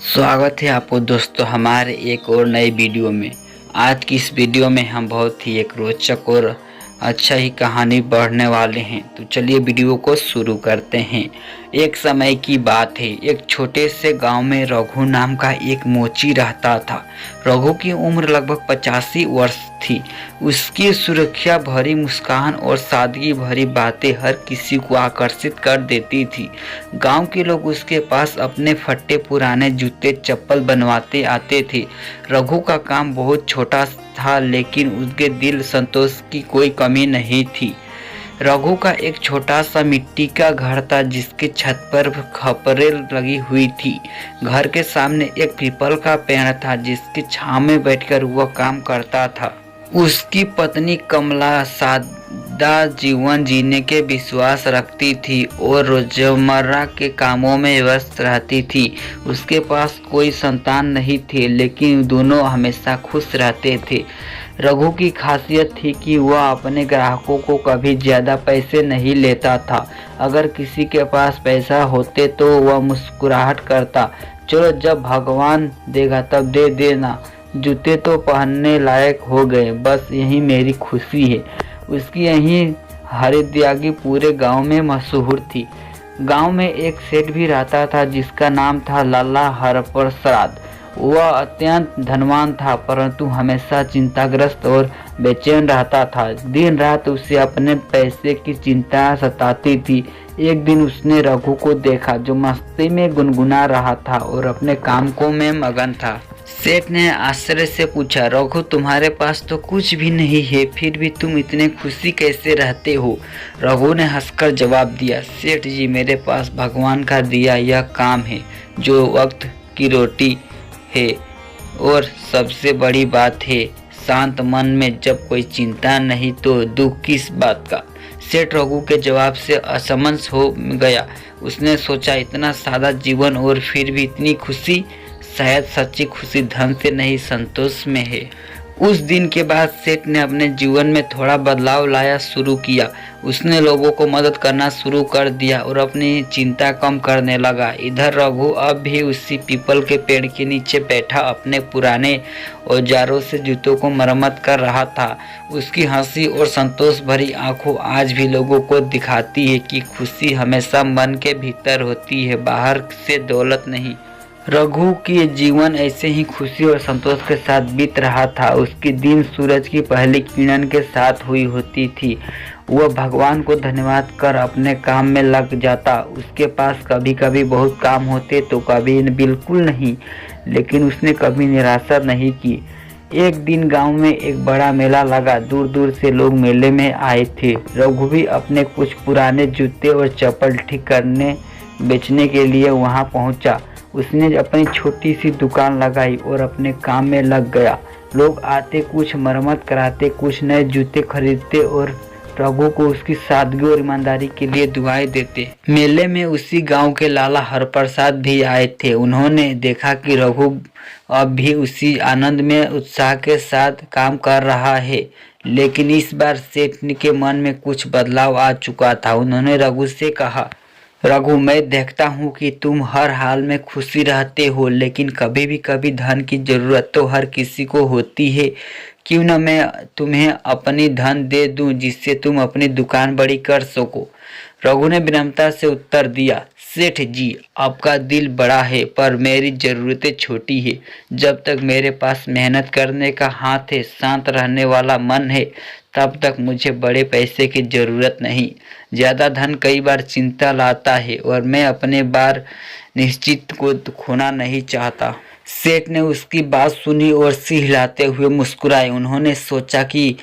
स्वागत है आपको दोस्तों हमारे एक और नई वीडियो में। आज की इस वीडियो में हम बहुत ही एक रोचक और अच्छा ही कहानी पढ़ने वाले हैं। तो चलिए वीडियो को शुरू करते हैं। एक समय की बात है, एक छोटे से गांव में रघु नाम का एक मोची रहता था। रघु की उम्र लगभग 85 वर्ष थी। उसकी सुरक्षा भरी मुस्कान और सादगी भरी बातें हर किसी को आकर्षित कर देती थी। गांव के लोग उसके पास अपने फटे पुराने जूते चप्पल बनवाते आते थे। रघु का काम बहुत छोटा था, लेकिन उसके दिल संतोष की कोई कमी नहीं थी। रघु का एक छोटा सा मिट्टी का घर था, जिसके छत पर खपरें लगी हुई थी। घर के सामने एक पीपल का पेड़ था, जिसकी छांव में बैठकर वह काम करता था। उसकी पत्नी कमला सादा जीवन जीने के विश्वास रखती थी और रोजमर्रा के कामों में व्यस्त रहती थी। उसके पास कोई संतान नहीं थे, लेकिन दोनों हमेशा खुश रहते थे। रघु की खासियत थी कि वह अपने ग्राहकों को कभी ज़्यादा पैसे नहीं लेता था। अगर किसी के पास पैसा होते तो वह मुस्कुराहट करता, चलो जब भगवान देगा तब दे देना, जूते तो पहनने लायक हो गए, बस यही मेरी खुशी है। उसकी यही हरिद्यागी पूरे गांव में मशहूर थी। गांव में एक सेठ भी रहता था, जिसका नाम था लाला हरप्रसाद। वह अत्यंत धनवान था, परंतु हमेशा चिंताग्रस्त और बेचैन रहता था। दिन रात उसे अपने पैसे की चिंता सताती थी। एक दिन उसने रघु को देखा, जो मस्ती में गुनगुना रहा था और अपने काम को में मगन था। सेठ ने आश्चर्य से पूछा, रघु तुम्हारे पास तो कुछ भी नहीं है, फिर भी तुम इतने खुशी कैसे रहते हो? रघु ने हंसकर जवाब दिया, सेठ जी मेरे पास भगवान का दिया यह काम है, जो वक्त की रोटी है, और सबसे बड़ी बात है शांत मन में जब कोई चिंता नहीं तो दुख किस बात का। सेठ रघु के जवाब से असमंजस हो गया। उसने सोचा, इतना सादा जीवन और फिर भी इतनी खुशी, शायद सच्ची खुशी धन से नहीं संतोष में है। उस दिन के बाद सेठ ने अपने जीवन में थोड़ा बदलाव लाया शुरू किया। उसने लोगों को मदद करना शुरू कर दिया और अपनी चिंता कम करने लगा। इधर रघु अब भी उसी पीपल के पेड़ के नीचे बैठा अपने पुराने औजारों से जूतों को मरम्मत कर रहा था। उसकी हंसी और संतोष भरी आंखों आज भी लोगों को दिखाती है कि खुशी हमेशा मन के भीतर होती है, बाहर से दौलत नहीं। रघु की जीवन ऐसे ही खुशी और संतोष के साथ बीत रहा था। उसकी दिन सूरज की पहली किरण के साथ हुई होती थी। वह भगवान को धन्यवाद कर अपने काम में लग जाता। उसके पास कभी कभी बहुत काम होते तो कभी बिल्कुल नहीं, लेकिन उसने कभी निराशा नहीं की। एक दिन गांव में एक बड़ा मेला लगा। दूर दूर से लोग मेले में आए थे। रघु भी अपने कुछ पुराने जूते और चप्पल ठीक करने बेचने के लिए वहां पहुंचा। उसने अपनी छोटी सी दुकान लगाई और अपने काम में लग गया। लोग आते, कुछ मरम्मत कराते, कुछ नए जूते खरीदते और रघु को उसकी सादगी और ईमानदारी के लिए दुआएं देते। मेले में उसी गांव के लाला हरप्रसाद भी आए थे। उन्होंने देखा कि रघु अब भी उसी आनंद में उत्साह के साथ काम कर रहा है, लेकिन इस बार सेठ के मन में कुछ बदलाव आ चुका था। उन्होंने रघु से कहा, रघु मैं देखता हूँ कि तुम हर हाल में खुशी रहते हो, लेकिन कभी भी कभी धन की जरूरत तो हर किसी को होती है। क्यों न मैं तुम्हें अपनी धन दे दूं, जिससे तुम अपनी दुकान बड़ी कर सको। रघु ने विनम्रता से उत्तर दिया, सेठ जी आपका दिल बड़ा है, पर मेरी जरूरतें छोटी है। जब तक मेरे पास मेहनत करने का हाथ है, शांत रहने वाला मन है, तब तक मुझे बड़े पैसे की जरूरत नहीं। ज़्यादा धन कई बार चिंता लाता है और मैं अपने बार निश्चित को खोना नहीं चाहता। सेठ ने उसकी बात सुनी और सिर हिलाते हुए मुस्कुराए। उन्होंने सोचा कि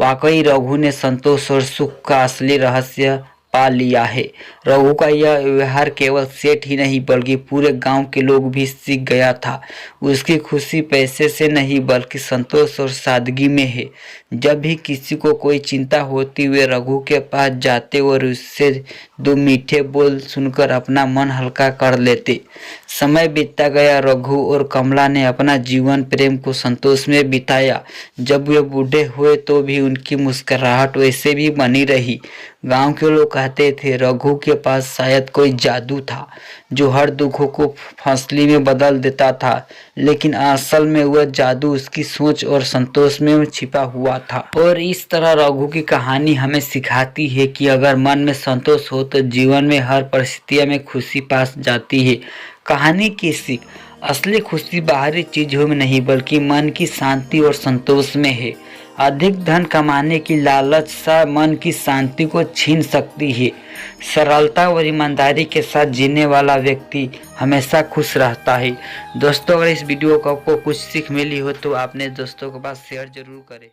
वाकई रघु ने संतोष और सुख का असली रहस्य पा लिया है। रघु का यह व्यवहार केवल सेठ ही नहीं बल्कि पूरे गांव के लोग भी सीख गया था। उसकी खुशी पैसे से नहीं बल्कि संतोष और सादगी में है। जब भी किसी को कोई चिंता होती वे रघु के पास जाते और उससे दो मीठे बोल सुनकर अपना मन हल्का कर लेते। समय बीतता गया। रघु और कमला ने अपना जीवन प्रेम को संतोष में बिताया। जब वे बूढ़े हुए तो भी उनकी मुस्कुराहट वैसे भी बनी रही। गांव के लोग कहते थे, रघु की के पास शायद कोई जादू था जो हर दुखों को फसली में बदल देता था, लेकिन असल में वह जादू उसकी सोच और संतोष में छिपा हुआ था। और इस तरह रघु की कहानी हमें सिखाती है कि अगर मन में संतोष हो तो जीवन में हर परिस्थिति में खुशी पास जाती है। कहानी की सीख, असली खुशी बाहरी चीजों में नहीं बल्कि मन की शांति और संतोष में है। अधिक धन कमाने की लालच सा मन की शांति को छीन सकती है। सरलता और ईमानदारी के साथ जीने वाला व्यक्ति हमेशा खुश रहता है। दोस्तों, अगर इस वीडियो को आपको कुछ सीख मिली हो तो अपने दोस्तों के पास शेयर जरूर करें।